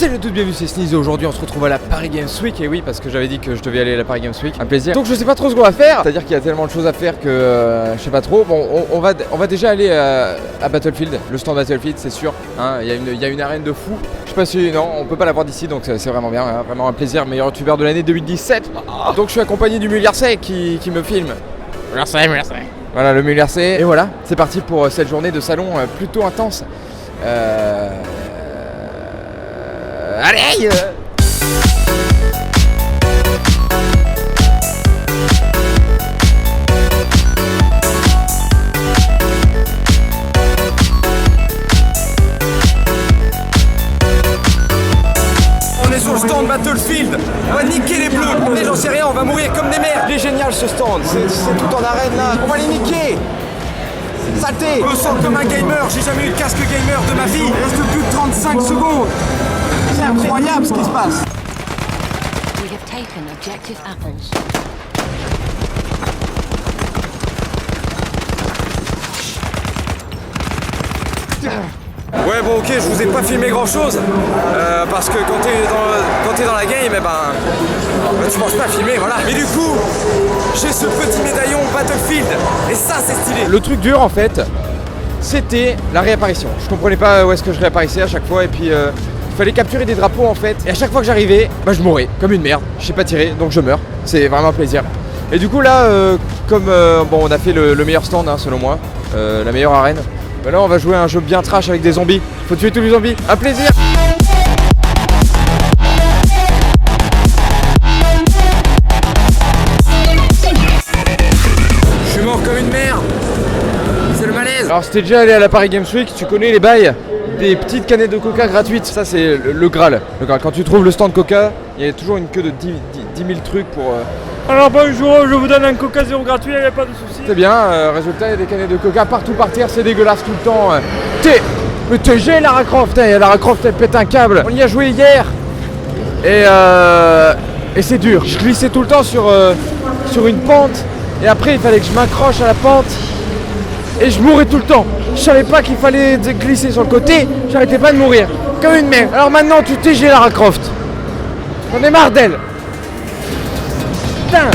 Salut à tous, bienvenue, c'est Sneeze et aujourd'hui on se retrouve à la Paris Games Week. Et oui, parce que j'avais dit que je devais aller à la Paris Games Week, un plaisir. Donc je sais pas trop ce qu'on va faire, c'est-à-dire qu'il y a tellement de choses à faire que je sais pas trop. Bon, on va déjà aller à Battlefield, le stand Battlefield c'est sûr, hein. Il y a une arène de fou. Je sais pas si, non, on peut pas la voir d'ici, donc c'est vraiment bien, hein, vraiment un plaisir. Meilleur youtubeur de l'année 2017. Donc je suis accompagné du Muliercé qui me filme. Muliercé. Voilà, le Muliercé. Et voilà, c'est parti pour cette journée de salon plutôt intense. Allez On est sur le stand Battlefield, on va niquer les bleus, mais j'en sais rien, on va mourir comme des merdes. Il est génial ce stand, c'est tout en arène là, on va les niquer. Saleté. Je me sens comme un gamer, j'ai jamais eu de casque gamer de ma vie. Il reste plus de 35 secondes. C'est incroyable ce qui se passe. We have taken objective apples. Ouais bon ok, je vous ai pas filmé grand chose parce que quand t'es dans la game, eh ben tu penses pas à filmer, voilà. Mais du coup, j'ai ce petit médaillon Battlefield et ça c'est stylé. Le truc dur en fait, c'était la réapparition. Je comprenais pas où est-ce que je réapparaissais à chaque fois et puis il fallait capturer des drapeaux en fait. Et à chaque fois que j'arrivais, je mourais comme une merde. Je sais pas tirer, donc je meurs. C'est vraiment un plaisir. Et du coup là, comme bon, on a fait le meilleur stand hein, selon moi, la meilleure arène. Ben là on va jouer à un jeu bien trash avec des zombies. Faut tuer tous les zombies. Un plaisir. Je suis mort comme une merde. C'est le malaise. Alors si t'es déjà allé à la Paris Games Week, tu connais les bails des petites canettes de coca gratuites. Ça c'est le Graal. Quand tu trouves le stand coca, il y a toujours une queue de 10 000 trucs pour... Alors bonjour, je vous donne un coca zéro gratuit, il n'y a pas de souci. C'est bien, résultat il y a des canettes de coca partout par terre, c'est dégueulasse tout le temps. Mais t'es G Lara Croft, hein, Lara Croft elle pète un câble. On y a joué hier et c'est dur. Je glissais tout le temps sur une pente et après il fallait que je m'accroche à la pente et je mourais tout le temps. Je savais pas qu'il fallait glisser sur le côté, j'arrêtais pas de mourir. Comme une merde. Alors maintenant tu t'es G Lara Croft. J'en ai marre d'elle. Putain.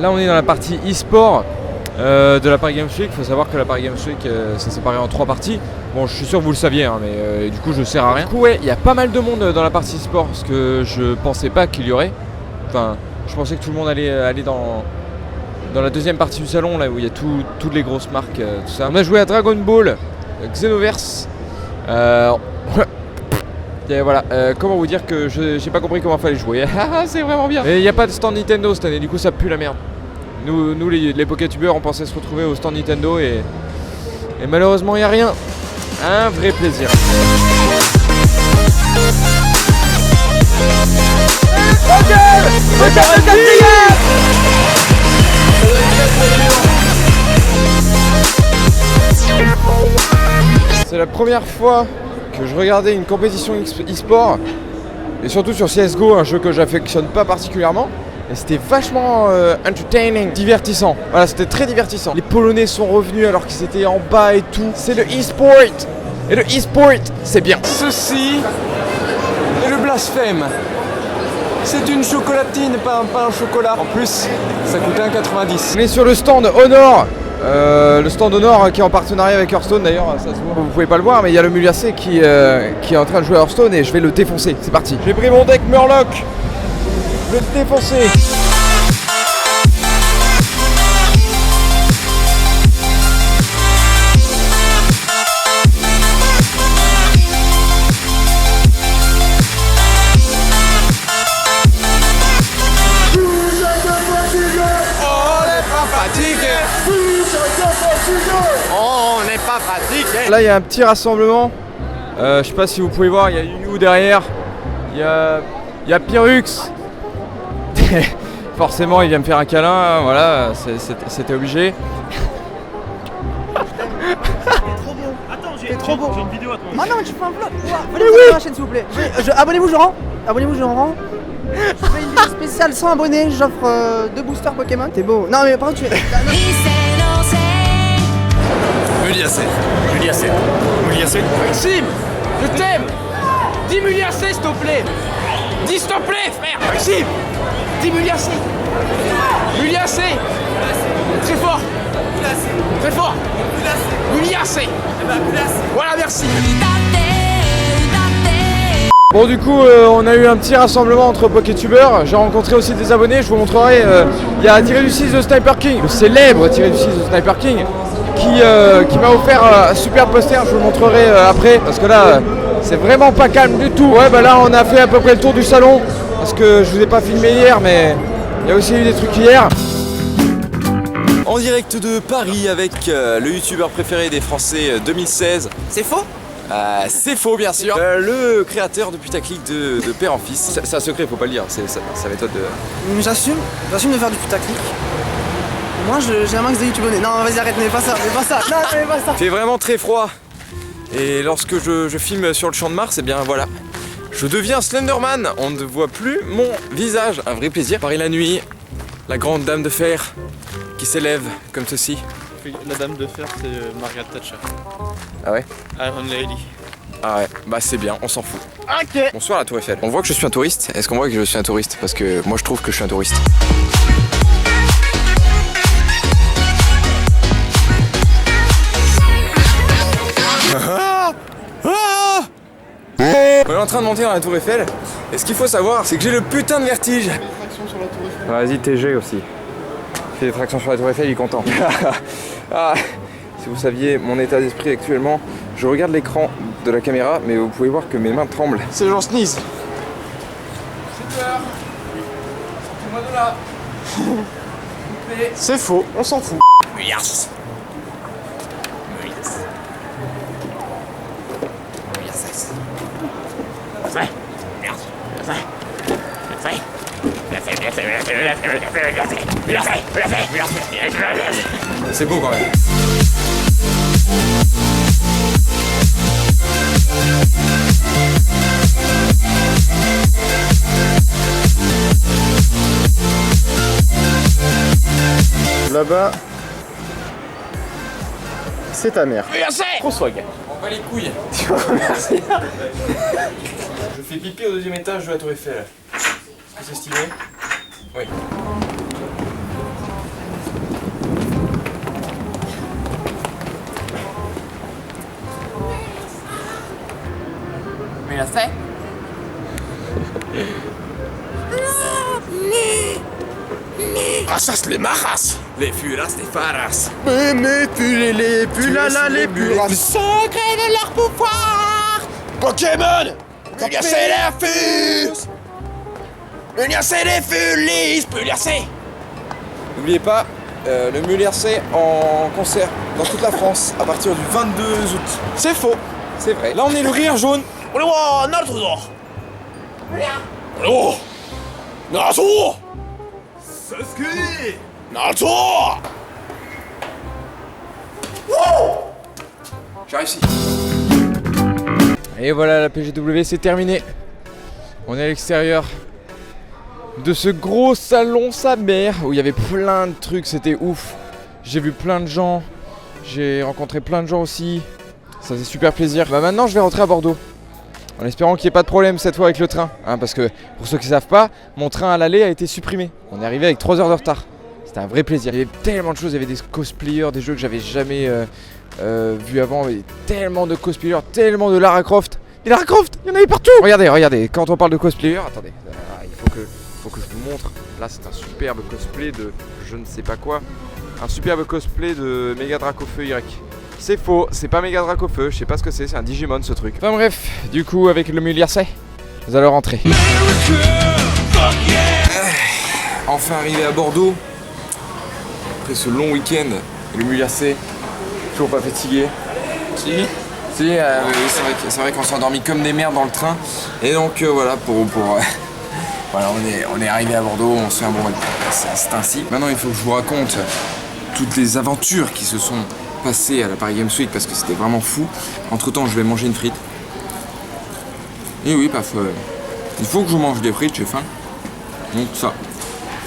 Là on est dans la partie e-sport de la Paris Games Week. Il faut savoir que la Paris Games Week c'est séparé en 3 parties. Bon je suis sûr que vous le saviez hein, mais du coup je sers à rien. Du coup ouais, il y a pas mal de monde dans la partie e-sport parce que je pensais pas qu'il y aurait. Enfin je pensais que tout le monde allait aller dans la deuxième partie du salon là où il y a toutes les grosses marques, tout ça. On a joué à Dragon Ball, Xenoverse. Et voilà, comment vous dire que j'ai pas compris comment fallait jouer. C'est vraiment bien. Et il n'y a pas de stand Nintendo cette année, du coup ça pue la merde. Nous les Poketubeurs on pensait se retrouver au stand Nintendo et malheureusement il n'y a rien. Un vrai plaisir. C'est la première fois que je regardais une compétition e-sport et surtout sur CSGO, un jeu que j'affectionne pas particulièrement. Et c'était vachement entertaining, divertissant. Voilà, c'était très divertissant. Les Polonais sont revenus alors qu'ils étaient en bas et tout. C'est le e-sport. Et le e-sport, c'est bien. Ceci est le blasphème. C'est une chocolatine, pas un chocolat. En plus, ça coûte 1,90. On est sur le stand Honor. Le stand Honor qui est en partenariat avec Hearthstone d'ailleurs, ça se voit. Vous pouvez pas le voir mais il y a le Muliercé qui est en train de jouer à Hearthstone et je vais le défoncer. C'est parti. J'ai pris mon deck Murloc. Je vais le défoncer. On n'est pas fatigué. Là il y a un petit rassemblement. Je sais pas si vous pouvez voir, il y a You derrière. Il y a Pyrrhux. Forcément il vient me faire un câlin, voilà, c'était obligé. Attends, j'ai une vidéo à toi. Ah non, mais tu fais un vlog. Venez sur ma chaîne s'il vous plaît. Abonnez-vous, Jean. Abonnez-vous, Jean. Je fais une vidéo spéciale 100 abonnés. J'offre 2 boosters Pokémon. T'es beau. Non, mais par contre, tu es. Muliacé. Maxime, je t'aime. Dis Muliacé, s'il te plaît. Dis s'il te plaît, frère. Maxime, dis Muliacé. Muliacé. Très fort. Très fort. Muliacé. Voilà, merci. Bon du coup on a eu un petit rassemblement entre Pokétubers, j'ai rencontré aussi des abonnés, je vous montrerai, il y a Tiré du 6 de Sniper King, le célèbre Tiré du 6 de Sniper King, qui m'a offert un super poster, je vous le montrerai après, parce que là c'est vraiment pas calme du tout. Ouais bah là on a fait à peu près le tour du salon, parce que je vous ai pas filmé hier, mais il y a aussi eu des trucs hier. En direct de Paris avec le youtubeur préféré des Français 2016. C'est faux? C'est faux bien sûr. Le créateur de putaclic de père en fils. C'est un secret, faut pas le dire, c'est sa méthode de... J'assume de faire du putaclic. Moi j'ai un max de YouTube abonnés. Non vas-y arrête, mais pas ça, Non, mais pas ça. Il fait vraiment très froid. Et lorsque je filme sur le champ de Mars, et bien voilà. Je deviens Slenderman, on ne voit plus mon visage. Un vrai plaisir. Paris la nuit, la grande dame de fer qui s'élève comme ceci. La dame de fer, c'est Margaret Thatcher. Ah ouais? Iron Lady. Ah ouais, bah c'est bien, on s'en fout. Ok. Bonsoir la Tour Eiffel. On voit que je suis un touriste? Est-ce qu'on voit que je suis un touriste? Parce que moi je trouve que je suis un touriste. On est en train de monter dans la Tour Eiffel. Et ce qu'il faut savoir, c'est que j'ai le putain de vertige. Vas-y, TG aussi. Fais des tractions sur la Tour Eiffel, il est content. Ah, si vous saviez mon état d'esprit actuellement, je regarde l'écran de la caméra, mais vous pouvez voir que mes mains tremblent. C'est genre sneeze. J'ai peur. Sortez-moi de là. C'est faux, on s'en fout. Yes. C'est beau quand même. Là-bas, c'est ta mère. Trop swag. On va les couilles. Merci. Je fais pipi au deuxième étage de la Tour Eiffel. Est-ce que c'est stylé? Oui. Mais il a fait. Rassas les maras, les furas des faras. Mais les pulala, les puras. Le secret de leur pouvoir. Pokémon, Puliacé les fus. Puliacé les fulis, Puliacé. N'oubliez pas, le Muliacé en concert dans toute la France à partir du 22 août. C'est faux, c'est vrai. Là on est le rire jaune. On est voir Naruto. Oh, Naruto. Sasuke. Naruto. J'ai réussi. Et voilà, la PGW c'est terminé. On est à l'extérieur de ce gros salon sa mère où il y avait plein de trucs, c'était ouf. J'ai vu plein de gens, j'ai rencontré plein de gens aussi. Ça faisait super plaisir. Bah maintenant je vais rentrer à Bordeaux. En espérant qu'il n'y ait pas de problème cette fois avec le train. Hein, parce que pour ceux qui ne savent pas, mon train à l'aller a été supprimé. On est arrivé avec 3 heures de retard. C'était un vrai plaisir. Il y avait tellement de choses, il y avait des cosplayers, des jeux que j'avais jamais vu avant. Il y avait tellement de cosplayers, tellement de Lara Croft. Et Lara Croft, il y en avait partout. Regardez, quand on parle de cosplayers, attendez, il faut que je vous montre. Là c'est un superbe cosplay de je ne sais pas quoi. Un superbe cosplay de Mega Dracofeu Y. C'est faux, c'est pas Mega Dracofeu, je sais pas ce que c'est un Digimon ce truc. Enfin bref, du coup avec le Muliacé, nous allons rentrer. Enfin arrivé à Bordeaux. Après ce long week-end, le Muliacé, toujours pas fatigué. Si, oui, c'est vrai qu'on s'est endormi comme des merdes dans le train. Et donc voilà, voilà, on est arrivé à Bordeaux, on se fait un bon repas. C'est ainsi. Maintenant il faut que je vous raconte toutes les aventures qui se sont passées à la Paris Games Week parce que c'était vraiment fou. Entre temps je vais manger une frite. Et oui, parce que il faut que je mange des frites, j'ai faim. Donc ça,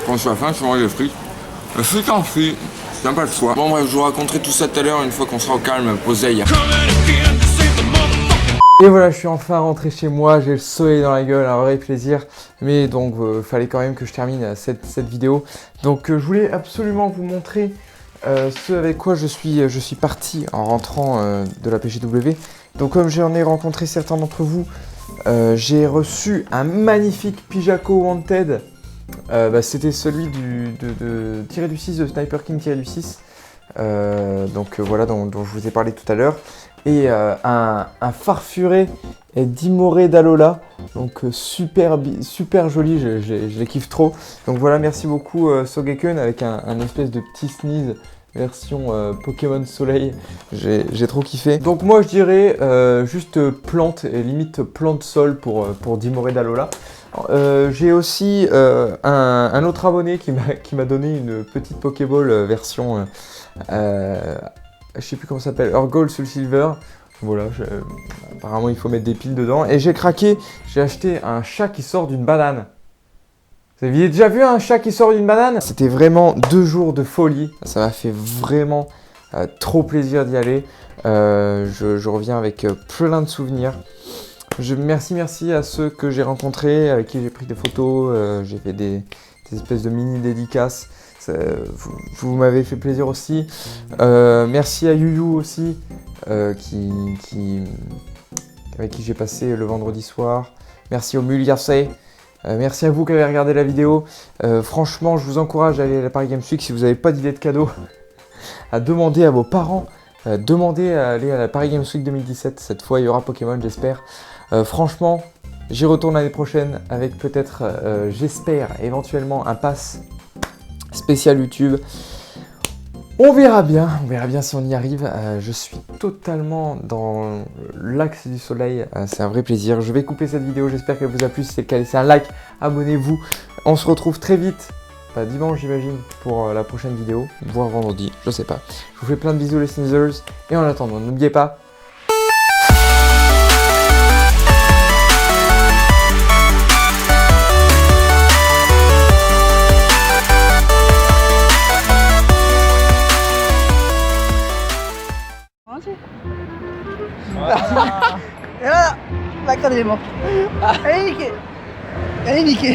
quand je suis à faim, je mange des frites. C'est en frites, c'est pas le choix. Bon bref, je vous raconterai tout ça tout à l'heure une fois qu'on sera au calme, posé. Et voilà, je suis enfin rentré chez moi, j'ai le soleil dans la gueule, un vrai plaisir. Mais donc, fallait quand même que je termine cette vidéo. Donc, je voulais absolument vous montrer ce avec quoi je suis parti en rentrant de la PGW. Donc, comme j'en ai rencontré certains d'entre vous, j'ai reçu un magnifique Pijaco Wanted. C'était celui de tiré du 6, de Sniper King tiré du 6. Voilà, dont je vous ai parlé tout à l'heure. Et un farfuré d'Imoré d'Alola, donc super joli, je les kiffe trop. Donc voilà, merci beaucoup Sogeken avec un espèce de petit sneeze version Pokémon Soleil, j'ai trop kiffé. Donc moi je dirais juste plante, et limite plante sol pour Dimoré d'Alola. J'ai aussi un autre abonné qui m'a donné une petite Pokéball version je sais plus comment ça s'appelle, Gold Soul Silver. Voilà, apparemment il faut mettre des piles dedans. Et j'ai craqué, j'ai acheté un chat qui sort d'une banane. Vous aviez déjà vu un chat qui sort d'une banane? C'était vraiment 2 jours de folie. Ça m'a fait vraiment trop plaisir d'y aller. Je reviens avec plein de souvenirs. Merci à ceux que j'ai rencontrés, avec qui j'ai pris des photos. J'ai fait des espèces de mini dédicaces. Vous m'avez fait plaisir aussi. Merci à Yuyu aussi, avec qui j'ai passé le vendredi soir. Merci au Muliarsay. Merci à vous qui avez regardé la vidéo. Franchement, je vous encourage à aller à la Paris Games Week si vous n'avez pas d'idée de cadeau. À demander à vos parents. Demandez à aller à la Paris Games Week 2017. Cette fois, il y aura Pokémon, j'espère. Franchement, j'y retourne l'année prochaine avec peut-être, j'espère, éventuellement un pass spécial YouTube. On verra bien si on y arrive. Je suis totalement dans l'axe du soleil, c'est un vrai plaisir. Je vais couper cette vidéo, j'espère qu'elle vous a plu. Si c'est le cas, laissez un like, abonnez-vous. On se retrouve très vite, dimanche j'imagine, pour la prochaine vidéo, voire vendredi, je sais pas. Je vous fais plein de bisous les sneezers, et en attendant, n'oubliez pas, Et voilà, la crâne est morte. Elle est niquée. Elle est niquée.